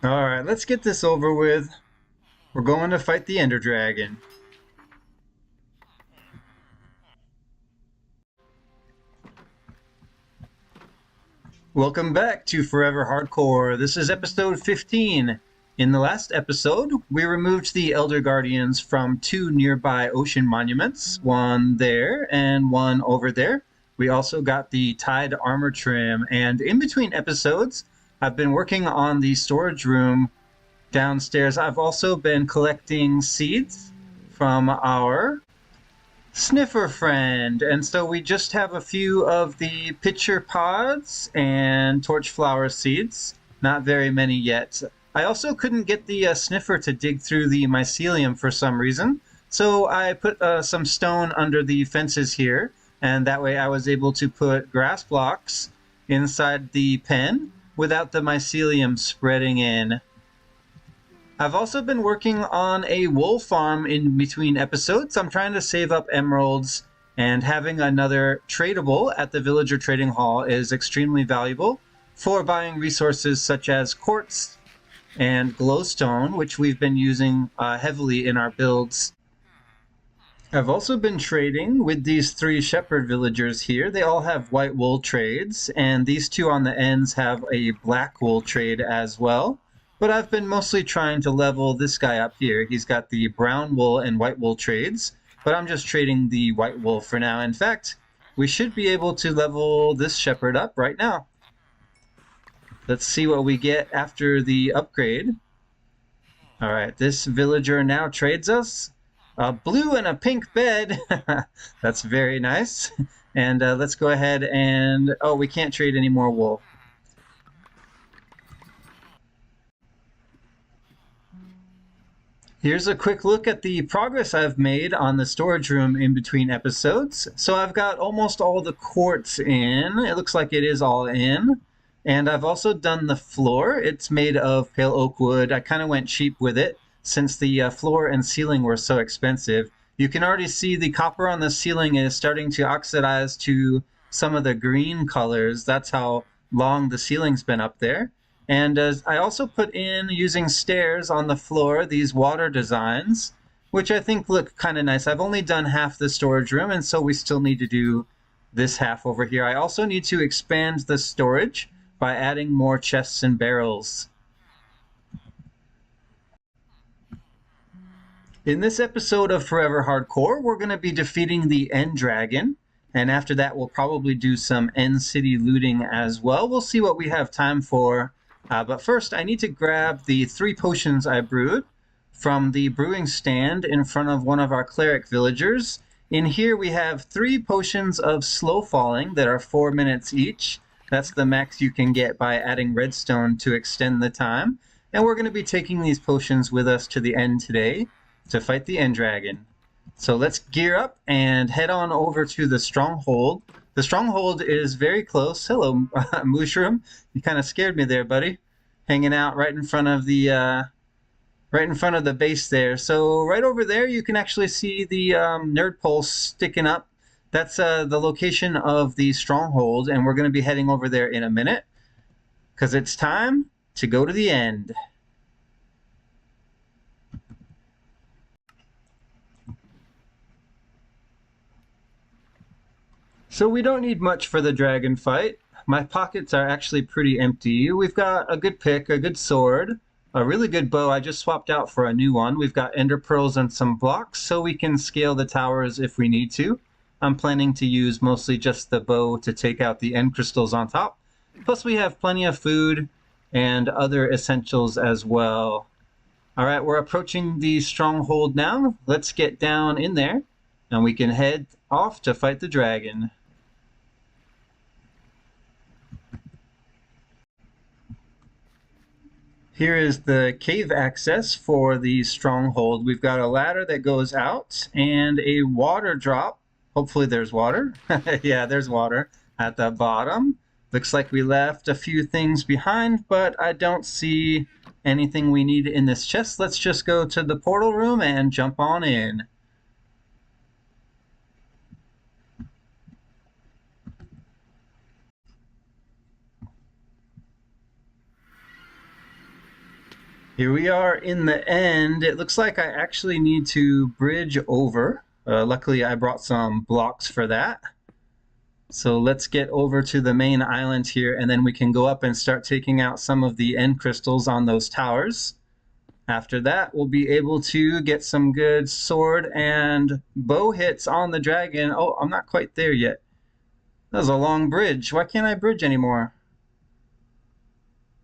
Alright, let's get this over with. We're going to fight the Ender Dragon. Welcome back to Forever Hardcore. This is episode 15. In the last episode, we removed the Elder Guardians from two nearby ocean monuments, one there and one over there. We also got the Tide armor trim, and in between episodes, I've been working on the storage room downstairs. I've also been collecting seeds from our sniffer friend, and so we just have a few of the pitcher pods and torch flower seeds, not very many yet. I also couldn't get the sniffer to dig through the mycelium for some reason, so I put some stone under the fences here, and that way I was able to put grass blocks inside the pen without the mycelium spreading in. I've also been working on a wool farm in between episodes. I'm trying to save up emeralds, and having another tradable at the villager trading hall is extremely valuable for buying resources such as quartz and glowstone, which we've been using heavily in our builds. I've also been trading with these three shepherd villagers here. They all have white wool trades, and these two on the ends have a black wool trade as well. But I've been mostly trying to level this guy up here. He's got the brown wool and white wool trades, but I'm just trading the white wool for now. In fact, we should be able to level this shepherd up right now. Let's see what we get after the upgrade. Alright, this villager now trades us a blue and a pink bed. That's very nice. And let's go ahead and... oh, we can't trade any more wool. Here's a quick look at the progress I've made on the storage room in between episodes. So I've got almost all the quartz in. It looks like it is all in. And I've also done the floor. It's made of pale oak wood. I kind of went cheap with it since the floor and ceiling were so expensive. You can already see the copper on the ceiling is starting to oxidize to some of the green colors. That's how long the ceiling's been up there. And I also put in, using stairs on the floor, these water designs, which I think look kind of nice. I've only done half the storage room, and so we still need to do this half over here. I also need to expand the storage by adding more chests and barrels. In this episode of Forever Hardcore, we're going to be defeating the End Dragon, and after that we'll probably do some End City looting as well. We'll see what we have time for. But first, I need to grab the 3 potions I brewed from the brewing stand in front of one of our cleric villagers. In here we have 3 potions of slow falling that are 4 minutes each. That's the max you can get by adding redstone to extend the time. And we're going to be taking these potions with us to the end today to fight the End Dragon. So let's gear up and head on over to the stronghold. The stronghold is very close. Hello, Mushroom. You kind of scared me there, buddy. Hanging out right in front of the base there. So right over there, you can actually see the nerd pulse sticking up. That's the location of the stronghold, and we're going to be heading over there in a minute because it's time to go to the end. So we don't need much for the dragon fight. My pockets are actually pretty empty. We've got a good pick, a good sword, a really good bow I just swapped out for a new one. We've got ender pearls and some blocks so we can scale the towers if we need to. I'm planning to use mostly just the bow to take out the end crystals on top. Plus we have plenty of food and other essentials as well. Alright, we're approaching the stronghold now. Let's get down in there and we can head off to fight the dragon. Here is the cave access for the stronghold. We've got a ladder that goes out and a water drop. Hopefully there's water. Yeah, there's water at the bottom. Looks like we left a few things behind, but I don't see anything we need in this chest. Let's just go to the portal room and jump on in. Here we are in the end. It looks like I actually need to bridge over. Luckily, I brought some blocks for that. So let's get over to the main island here, and then we can go up and start taking out some of the end crystals on those towers. After that, we'll be able to get some good sword and bow hits on the dragon. Oh, I'm not quite there yet. That was a long bridge. Why can't I bridge anymore?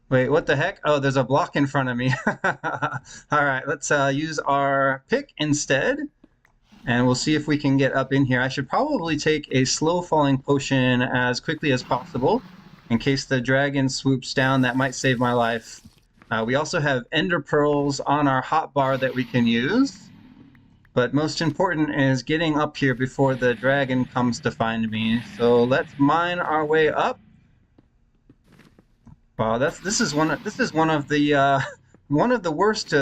Wait, what the heck? Oh, there's a block in front of me. All right, let's use our pick instead, and we'll see if we can get up in here. I should probably take a slow falling potion as quickly as possible in case the dragon swoops down. That might save my life. We also have ender pearls on our hotbar that we can use, but most important is getting up here before the dragon comes to find me. So let's mine our way up. Wow, this is one of the one of the worst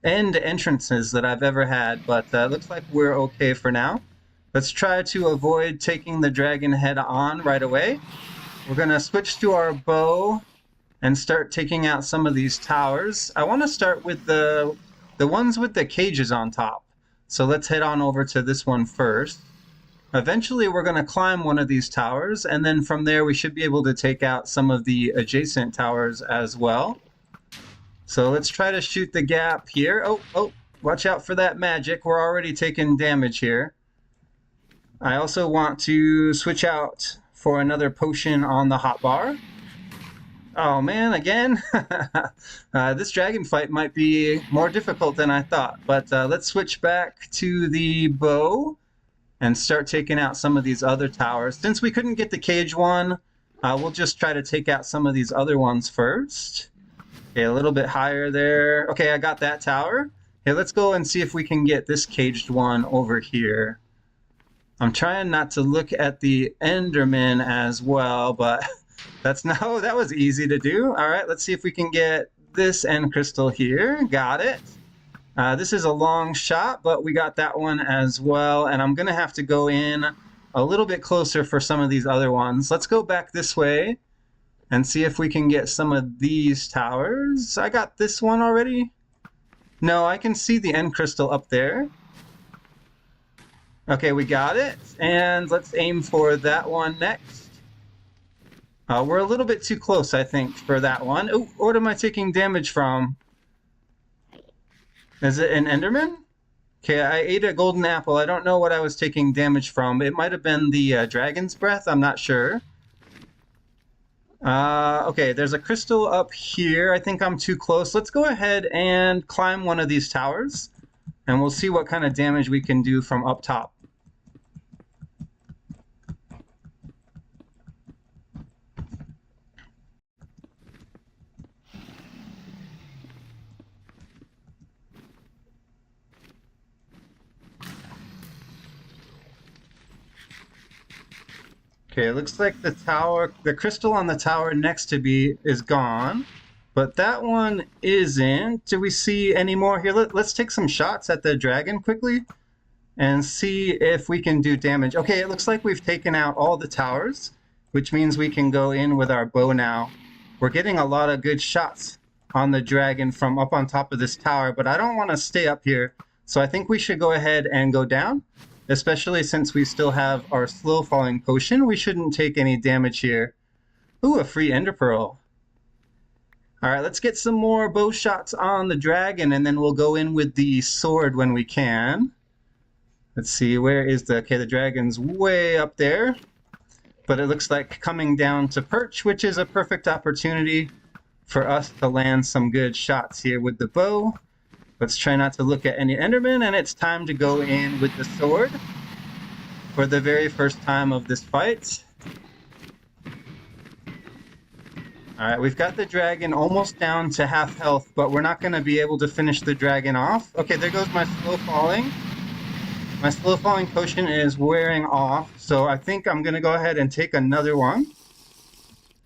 end entrances that I've ever had, but looks like we're okay for now. Let's try to avoid taking the dragon head on right away. We're gonna switch to our bow and start taking out some of these towers. I want to start with the ones with the cages on top. So let's head on over to this one first. Eventually, we're going to climb one of these towers, and then from there, we should be able to take out some of the adjacent towers as well. So let's try to shoot the gap here. Oh, watch out for that magic. We're already taking damage here. I also want to switch out for another potion on the hotbar. Oh man, again? This dragon fight might be more difficult than I thought, but let's switch back to the bow and start taking out some of these other towers. Since we couldn't get the cage one, we'll just try to take out some of these other ones first. Okay, a little bit higher there. Okay, I got that tower. Okay, let's go and see if we can get this caged one over here. I'm trying not to look at the Enderman as well, but that was easy to do. All right, let's see if we can get this end crystal here. Got it. This is a long shot, but we got that one as well, and I'm going to have to go in a little bit closer for some of these other ones. Let's go back this way and see if we can get some of these towers. I got this one already. No, I can see the end crystal up there. Okay, we got it, and let's aim for that one next. We're a little bit too close, I think, for that one. Oh, what am I taking damage from? Is it an Enderman? Okay, I ate a golden apple. I don't know what I was taking damage from. It might have been the dragon's breath. I'm not sure. Okay, there's a crystal up here. I think I'm too close. Let's go ahead and climb one of these towers, and we'll see what kind of damage we can do from up top. Okay, it looks like the crystal on the tower next to me is gone, but that one isn't. Do we see any more here? Let's take some shots at the dragon quickly and see if we can do damage. Okay, it looks like we've taken out all the towers, which means we can go in with our bow now. We're getting a lot of good shots on the dragon from up on top of this tower, but I don't want to stay up here, so I think we should go ahead and go down. Especially since we still have our slow falling potion, we shouldn't take any damage here. Ooh, a free ender pearl. All right, let's get some more bow shots on the dragon, and then we'll go in with the sword when we can. Let's see, where is okay, the dragon's way up there. But it looks like coming down to perch, which is a perfect opportunity for us to land some good shots here with the bow. Let's try not to look at any Endermen, and it's time to go in with the sword for the very first time of this fight. Alright, we've got the dragon almost down to half health, but we're not going to be able to finish the dragon off. Okay, there goes my slow falling. My slow falling potion is wearing off, so I think I'm going to go ahead and take another one.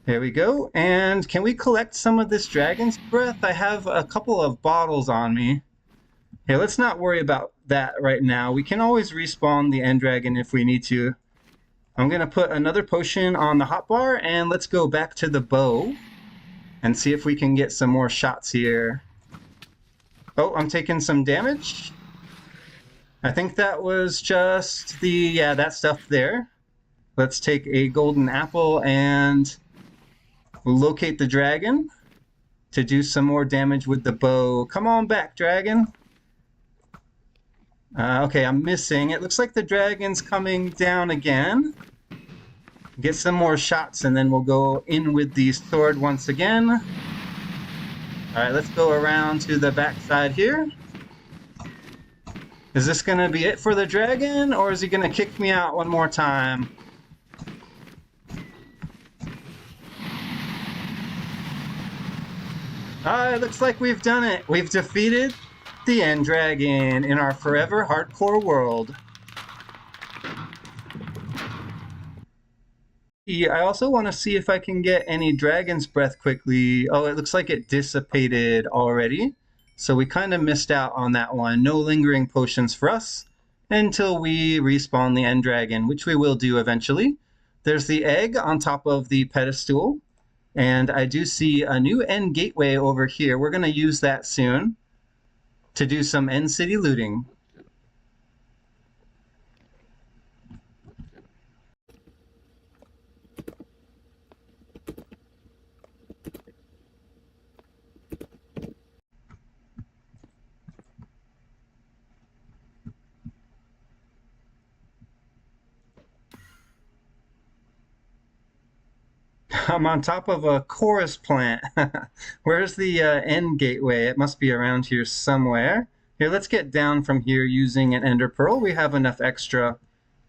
There we go. And can we collect some of this dragon's breath? I have a couple of bottles on me. Okay, let's not worry about that right now. We can always respawn the end dragon if we need to. I'm going to put another potion on the hotbar, and let's go back to the bow and see if we can get some more shots here. Oh, I'm taking some damage. I think that was just that stuff there. Let's take a golden apple and we'll locate the dragon to do some more damage with the bow. Come on back, dragon. Okay, I'm missing. It looks like the dragon's coming down again. Get some more shots and then we'll go in with the sword once again. All right, let's go around to the backside here. Is this going to be it for the dragon, or is he going to kick me out one more time? It looks like we've done it. We've defeated the end dragon in our forever hardcore world. I also want to see if I can get any dragon's breath quickly. Oh, it looks like it dissipated already. So we kind of missed out on that one. No lingering potions for us until we respawn the end dragon, which we will do eventually. There's the egg on top of the pedestal. And I do see a new end gateway over here. We're going to use that soon to do some end city looting. I'm on top of a chorus plant. Where's the end gateway? It must be around here somewhere. Here, let's get down from here using an ender pearl. We have enough extra.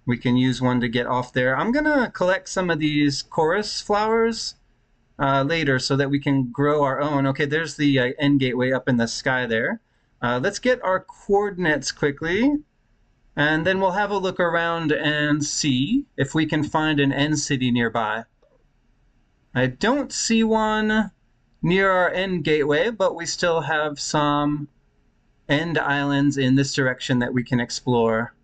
We can use one to get off there. I'm going to collect some of these chorus flowers later so that we can grow our own. Okay, there's the end gateway up in the sky there. Let's get our coordinates quickly. And then we'll have a look around and see if we can find an end city nearby. I don't see one near our end gateway, but we still have some end islands in this direction that we can explore.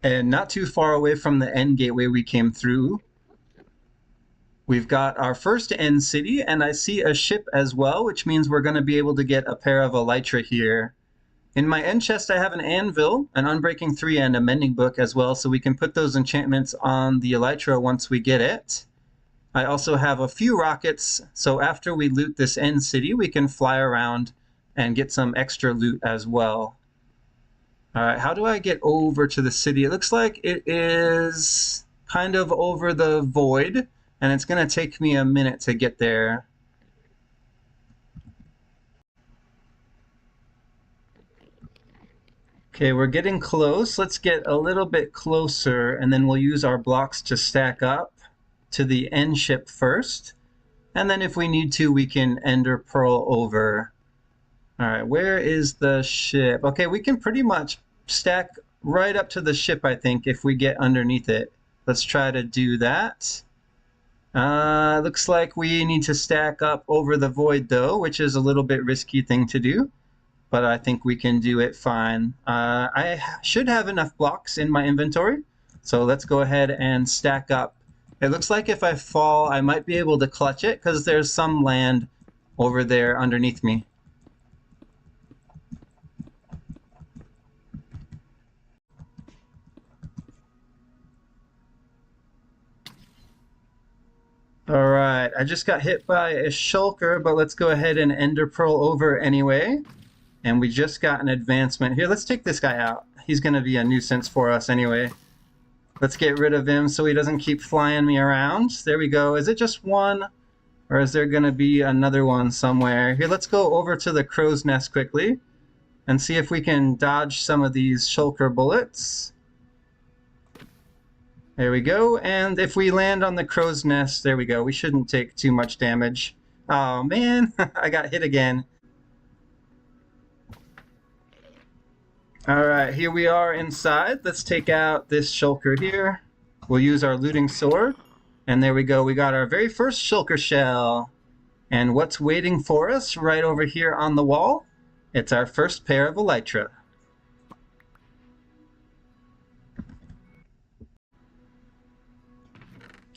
And not too far away from the end gateway we came through, we've got our first end city, and I see a ship as well, which means we're going to be able to get a pair of elytra here. In my end chest, I have an anvil, an Unbreaking 3, and a mending book as well, so we can put those enchantments on the elytra once we get it. I also have a few rockets, so after we loot this end city, we can fly around and get some extra loot as well. All right, how do I get over to the city? It looks like it is kind of over the void, and it's going to take me a minute to get there. Okay, we're getting close. Let's get a little bit closer, and then we'll use our blocks to stack up to the end ship first. And then if we need to, we can ender pearl over. All right, where is the ship? Okay, we can pretty much stack right up to the ship, I think, if we get underneath it. Let's try to do that. Looks like we need to stack up over the void, though, which is a little bit risky thing to do. But I think we can do it fine. I should have enough blocks in my inventory. So let's go ahead and stack up. It looks like if I fall, I might be able to clutch it because there's some land over there underneath me. All right, I just got hit by a shulker, but let's go ahead and ender pearl over anyway. And we just got an advancement. Here, let's take this guy out. He's going to be a nuisance for us anyway. Let's get rid of him so he doesn't keep flying me around. There we go. Is it just one? Or is there going to be another one somewhere? Here, let's go over to the crow's nest quickly and see if we can dodge some of these shulker bullets. There we go. And if we land on the crow's nest, there we go. We shouldn't take too much damage. Oh, man. I got hit again. All right, here we are inside. Let's take out this shulker here. We'll use our looting sword. And there we go. We got our very first shulker shell. And what's waiting for us right over here on the wall? It's our first pair of elytra.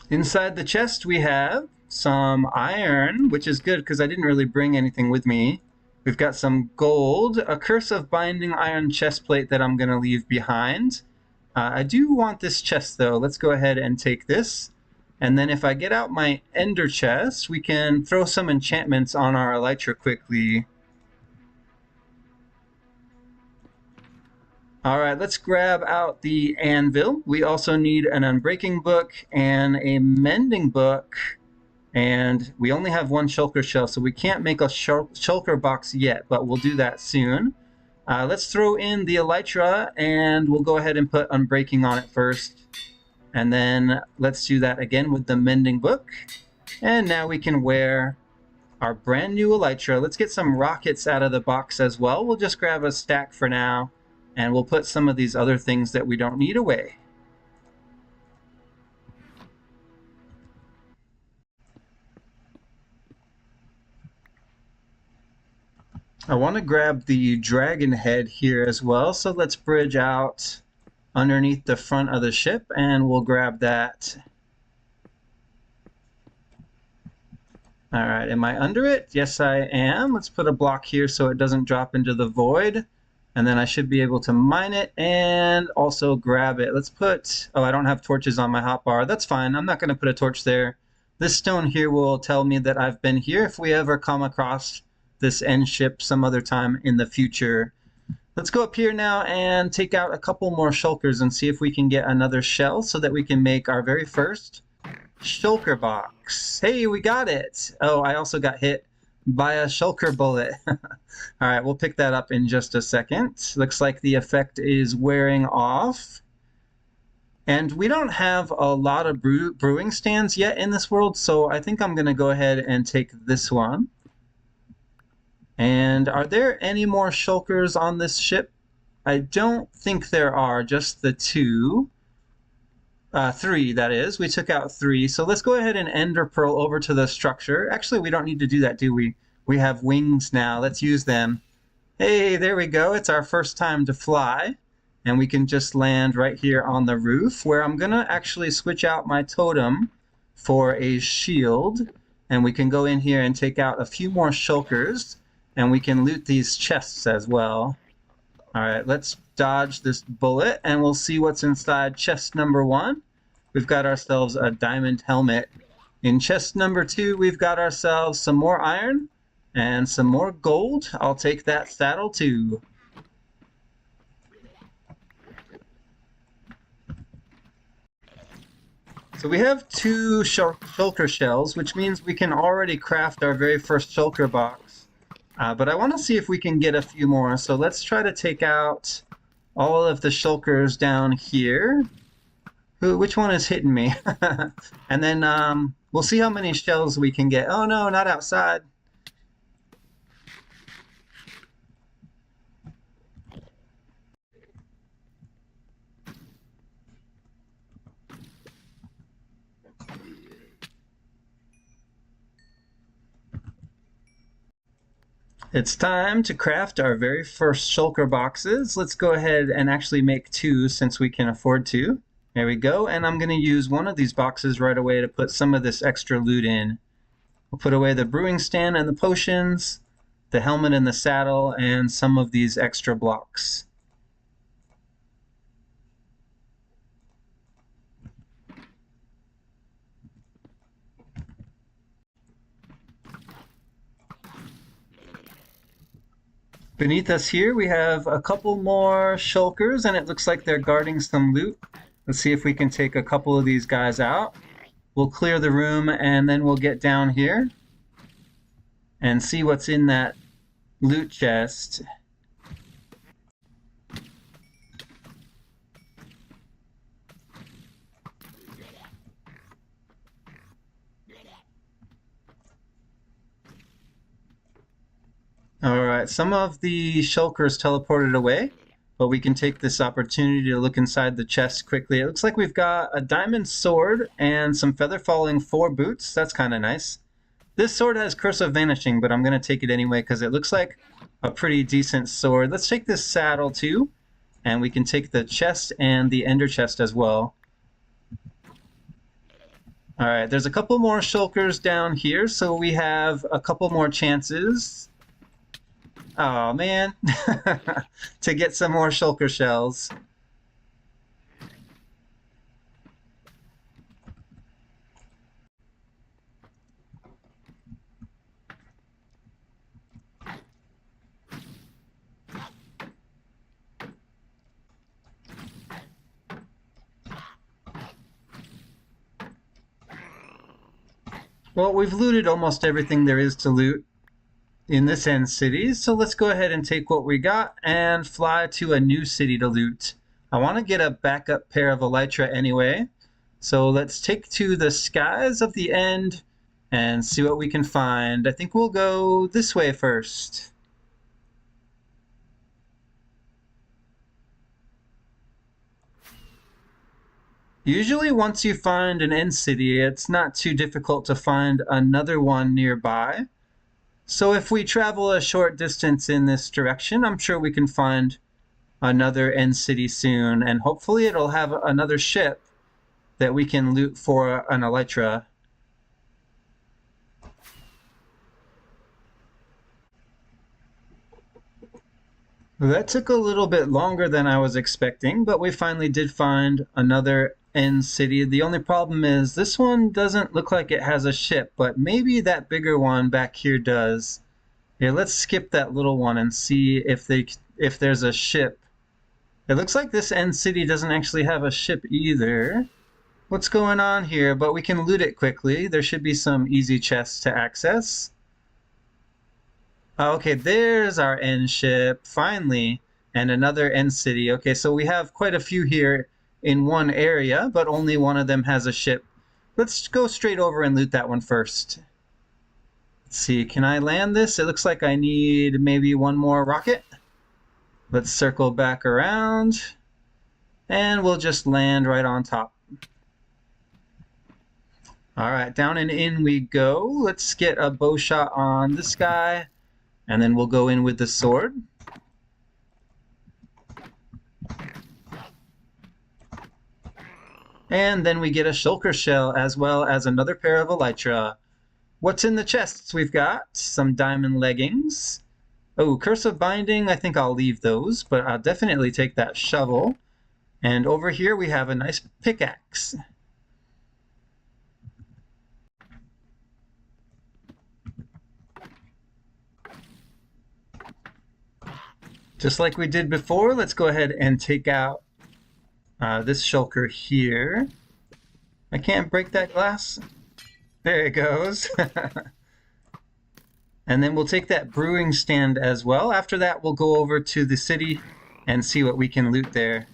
Inside the chest we have some iron, which is good because I didn't really bring anything with me. We've got some gold, a curse of binding iron chest plate that I'm going to leave behind. I do want this chest though. Let's go ahead and take this. And then if I get out my ender chest, we can throw some enchantments on our elytra quickly. All right, let's grab out the anvil. We also need an unbreaking book and a mending book. And we only have one shulker shell, so we can't make a shulker box yet, but we'll do that soon. Let's throw in the elytra, and we'll go ahead and put unbreaking on it first. And then let's do that again with the mending book. And now we can wear our brand new elytra. Let's get some rockets out of the box as well. We'll just grab a stack for now, and we'll put some of these other things that we don't need away. I want to grab the dragon head here as well, so let's bridge out underneath the front of the ship and we'll grab that. All right, am I under it? Yes, I am. Let's put a block here so it doesn't drop into the void. And then I should be able to mine it and also grab it. Let's put, oh, I don't have torches on my hotbar. That's fine. I'm not going to put a torch there. This stone here will tell me that I've been here if we ever come across this end ship some other time in the future. Let's go up here now and take out a couple more shulkers and see if we can get another shell so that we can make our very first shulker box. Hey, we got it. Oh, I also got hit by a shulker bullet. All right, we'll pick that up in just a second. Looks like the effect is wearing off. And we don't have a lot of brewing stands yet in this world, so I think I'm going to go ahead and take this one. And are there any more shulkers on this ship? I don't think there are, just the two. Three, that is. We took out three. So let's go ahead and ender pearl over to the structure. Actually, we don't need to do that, do we? We have wings now. Let's use them. Hey, there we go. It's our first time to fly. And we can just land right here on the roof, where I'm going to actually switch out my totem for a shield. And we can go in here and take out a few more shulkers. And we can loot these chests as well. All right, let's dodge this bullet, and we'll see what's inside chest number 1. We've got ourselves a diamond helmet. In chest number 2, we've got ourselves some more iron and some more gold. I'll take that saddle too. So we have 2 shulker shells, which means we can already craft our very first shulker box. But I want to see if we can get a few more. So let's try to take out all of the shulkers down here. Which one is hitting me? And then we'll see how many shells we can get. Oh no, not outside. It's time to craft our very first shulker boxes. Let's go ahead and actually make 2 since we can afford to. There we go, and I'm going to use one of these boxes right away to put some of this extra loot in. We'll put away the brewing stand and the potions, the helmet and the saddle, and some of these extra blocks. Beneath us here, we have a couple more shulkers, and it looks like they're guarding some loot. Let's see if we can take a couple of these guys out. We'll clear the room, and then we'll get down here and see what's in that loot chest. All right, some of the shulkers teleported away, but we can take this opportunity to look inside the chest quickly. It looks like we've got a diamond sword and some feather falling 4 boots. That's kind of nice. This sword has Curse of Vanishing, but I'm going to take it anyway because it looks like a pretty decent sword. Let's take this saddle too, and we can take the chest and the ender chest as well. All right, there's a couple more shulkers down here, so we have a couple more chances. Oh man, to get some more shulker shells. Well, we've looted almost everything there is to loot in this end city, so let's go ahead and take what we got and fly to a new city to loot. I want to get a backup pair of elytra anyway, so let's take to the skies of the end and see what we can find. I think we'll go this way first. Usually once you find an end city, it's not too difficult to find another one nearby. So if we travel a short distance in this direction, I'm sure we can find another end city soon, and hopefully it'll have another ship that we can loot for an elytra. That took a little bit longer than I was expecting, but we finally did find another end city. The only problem is this one doesn't look like it has a ship, but maybe that bigger one back here does. Yeah, let's skip that little one and see if there's a ship. It looks like this end city doesn't actually have a ship either. What's going on here? But we can loot it quickly. There should be some easy chests to access. Okay, there's our end ship, finally, and another end city. Okay, so we have quite a few here in one area, but only one of them has a ship. Let's go straight over and loot that one first. Let's see, can I land this? It looks like I need maybe one more rocket. Let's circle back around, and we'll just land right on top. All right, down and in we go. Let's get a bow shot on this guy. And then we'll go in with the sword. And then we get a shulker shell as well as another pair of elytra. What's in the chests? We've got some diamond leggings. Oh, cursive binding, I think I'll leave those, but I'll definitely take that shovel. And over here we have a nice pickaxe. Just like we did before, let's go ahead and take out this shulker here. I can't break that glass. There it goes. And then we'll take that brewing stand as well. After that, we'll go over to the city and see what we can loot there.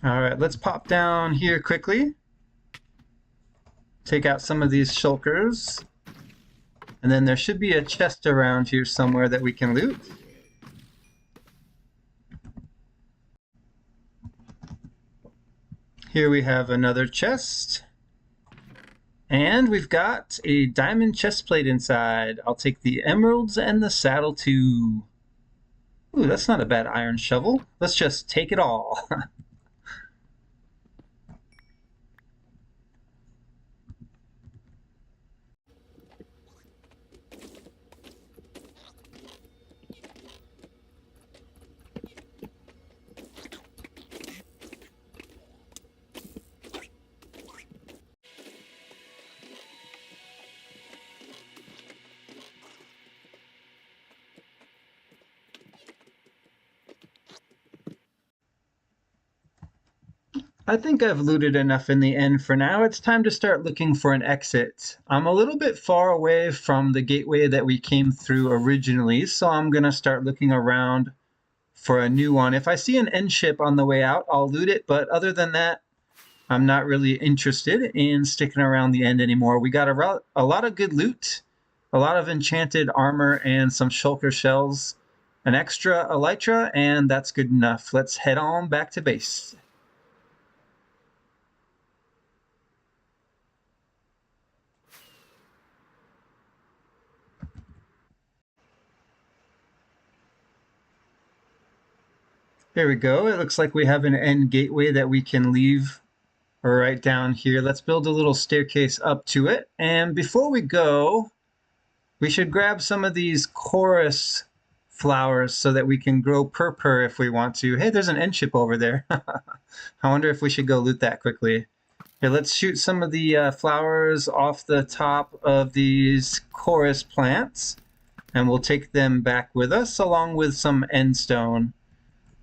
All right, let's pop down here quickly. Take out some of these shulkers. And then there should be a chest around here somewhere that we can loot. Here we have another chest. And we've got a diamond chest plate inside. I'll take the emeralds and the saddle too. Ooh, that's not a bad iron shovel. Let's just take it all. I think I've looted enough in the end for now. It's time to start looking for an exit. I'm a little bit far away from the gateway that we came through originally, so I'm going to start looking around for a new one. If I see an end ship on the way out, I'll loot it, but other than that, I'm not really interested in sticking around the end anymore. We got a lot of good loot, a lot of enchanted armor and some shulker shells, an extra elytra, and that's good enough. Let's head on back to base. There we go. It looks like we have an end gateway that we can leave right down here. Let's build a little staircase up to it. And before we go, we should grab some of these chorus flowers so that we can grow purpur if we want to. Hey, there's an end ship over there. I wonder if we should go loot that quickly. Here, let's shoot some of the flowers off the top of these chorus plants, and we'll take them back with us along with some end stone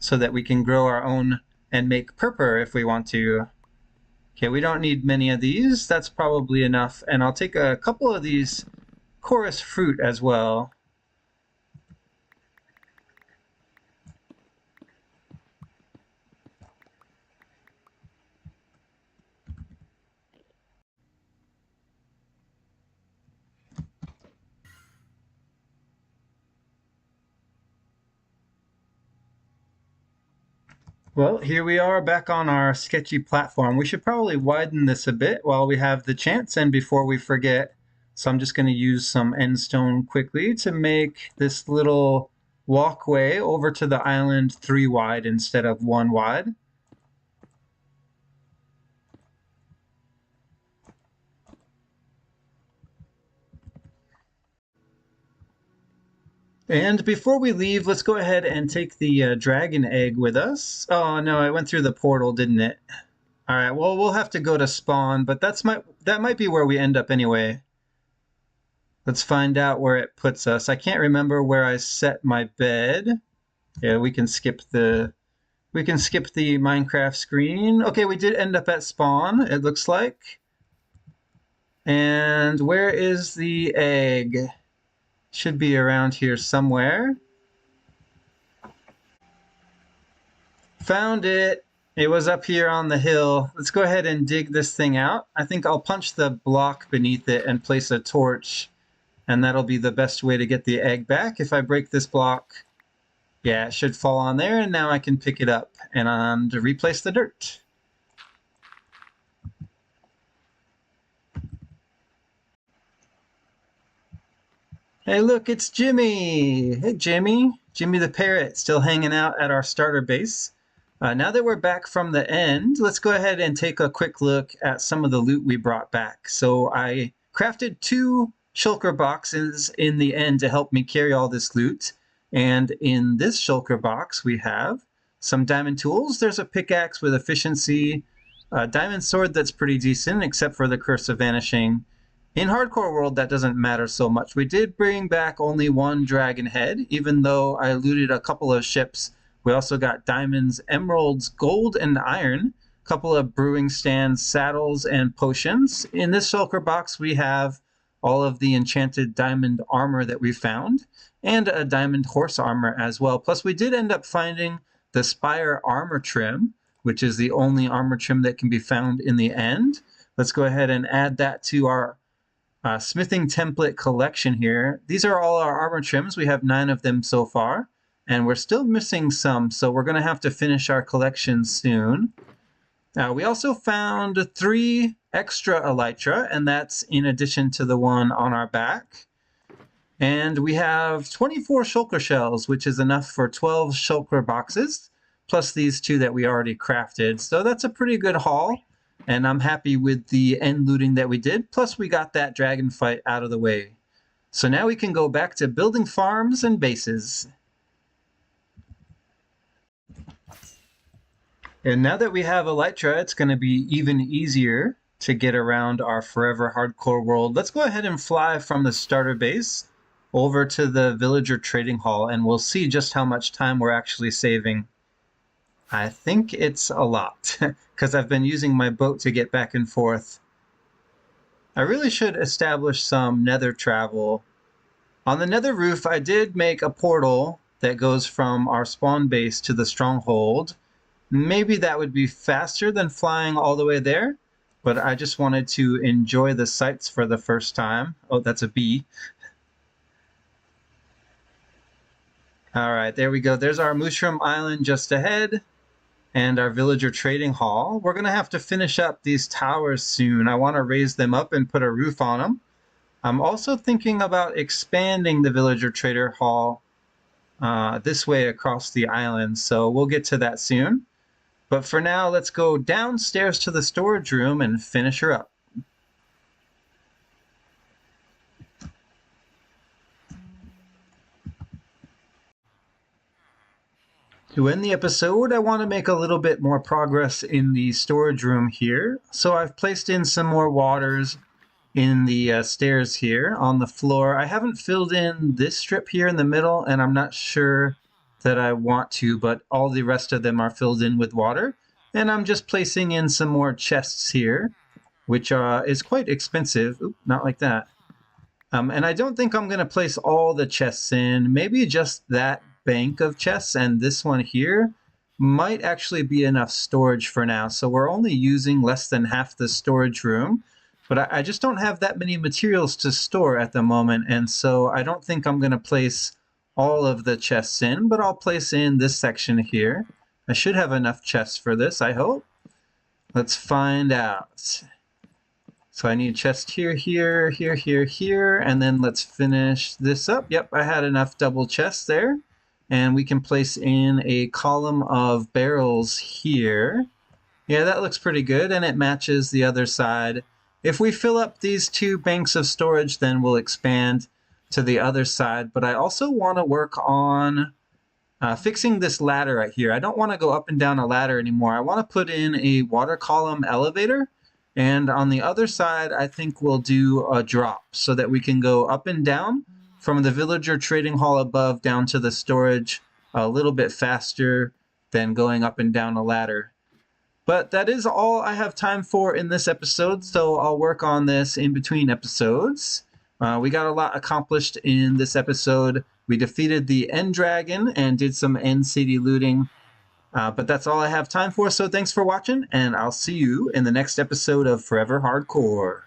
so that we can grow our own and make purpur if we want to. Okay, we don't need many of these. That's probably enough. And I'll take a couple of these chorus fruit as well. Well, here we are back on our sketchy platform. We should probably widen this a bit while we have the chance and before we forget. So I'm just going to use some end stone quickly to make this little walkway over to the island 3 wide instead of 1 wide. And before we leave, let's go ahead and take the dragon egg with us. Oh no, it went through the portal, didn't it? All right, well, we'll have to go to spawn, but that might be where we end up anyway. Let's find out where it puts us. I can't remember where I set my bed. Yeah, we can skip the Minecraft screen. Okay, we did end up at spawn, it looks like. And where is the egg? Should be around here somewhere. Found it. It was up here on the hill. Let's go ahead and dig this thing out. I think I'll punch the block beneath it and place a torch, and that'll be the best way to get the egg back. If I break this block, yeah, it should fall on there, and now I can pick it up and replace the dirt. Hey, look, it's Jimmy. Hey, Jimmy. Jimmy the parrot, still hanging out at our starter base. Now that we're back from the end, let's go ahead and take a quick look at some of the loot we brought back. So I crafted 2 shulker boxes in the end to help me carry all this loot. And in this shulker box, we have some diamond tools. There's a pickaxe with efficiency, a diamond sword that's pretty decent, except for the Curse of Vanishing. In Hardcore World, that doesn't matter so much. We did bring back only 1 dragon head, even though I looted a couple of ships. We also got diamonds, emeralds, gold, and iron, a couple of brewing stands, saddles, and potions. In this shulker box, we have all of the enchanted diamond armor that we found, and a diamond horse armor as well. Plus, we did end up finding the Spire armor trim, which is the only armor trim that can be found in the end. Let's go ahead and add that to our smithing template collection here. These are all our armor trims. We have 9 of them so far, and we're still missing some, so we're going to have to finish our collection soon. We also found 3 extra elytra, and that's in addition to the one on our back. And we have 24 shulker shells, which is enough for 12 shulker boxes, plus these 2 that we already crafted. So that's a pretty good haul, and I'm happy with the end looting that we did. Plus we got that dragon fight out of the way. So now we can go back to building farms and bases. And now that we have elytra, it's going to be even easier to get around our forever hardcore world. Let's go ahead and fly from the starter base over to the villager trading hall, and we'll see just how much time we're actually saving. I think it's a lot, because I've been using my boat to get back and forth. I really should establish some nether travel. On the nether roof, I did make a portal that goes from our spawn base to the stronghold. Maybe that would be faster than flying all the way there, but I just wanted to enjoy the sights for the first time. Oh, that's a bee. All right, there we go. There's our Mushroom Island just ahead and our villager trading hall. We're going to have to finish up these towers soon. I want to raise them up and put a roof on them. I'm also thinking about expanding the villager trader hall this way across the island, so we'll get to that soon. But for now, let's go downstairs to the storage room and finish her up. To end the episode, I want to make a little bit more progress in the storage room here. So I've placed in some more waters in the stairs here on the floor. I haven't filled in this strip here in the middle, and I'm not sure that I want to, but all the rest of them are filled in with water. And I'm just placing in some more chests here, which is quite expensive. Oop, not like that. And I don't think I'm going to place all the chests in. Maybe just that bank of chests and this one here might actually be enough storage for now. So we're only using less than half the storage room. But I just don't have that many materials to store at the moment. And so I don't think I'm going to place all of the chests in. But I'll place in this section here. I should have enough chests for this, I hope. Let's find out. So I need a chest here, here, here, here, here, and then let's finish this up. Yep, I had enough double chests there. And we can place in a column of barrels here. Yeah, that looks pretty good, and it matches the other side. If we fill up these two banks of storage, then we'll expand to the other side. But I also want to work on fixing this ladder right here. I don't want to go up and down a ladder anymore. I want to put in a water column elevator. And on the other side, I think we'll do a drop so that we can go up and down from the villager trading hall above down to the storage a little bit faster than going up and down a ladder. But that is all I have time for in this episode, so I'll work on this in between episodes. We got a lot accomplished in this episode. We defeated the End Dragon and did some End City looting. But that's all I have time for, so thanks for watching, and I'll see you in the next episode of Forever Hardcore.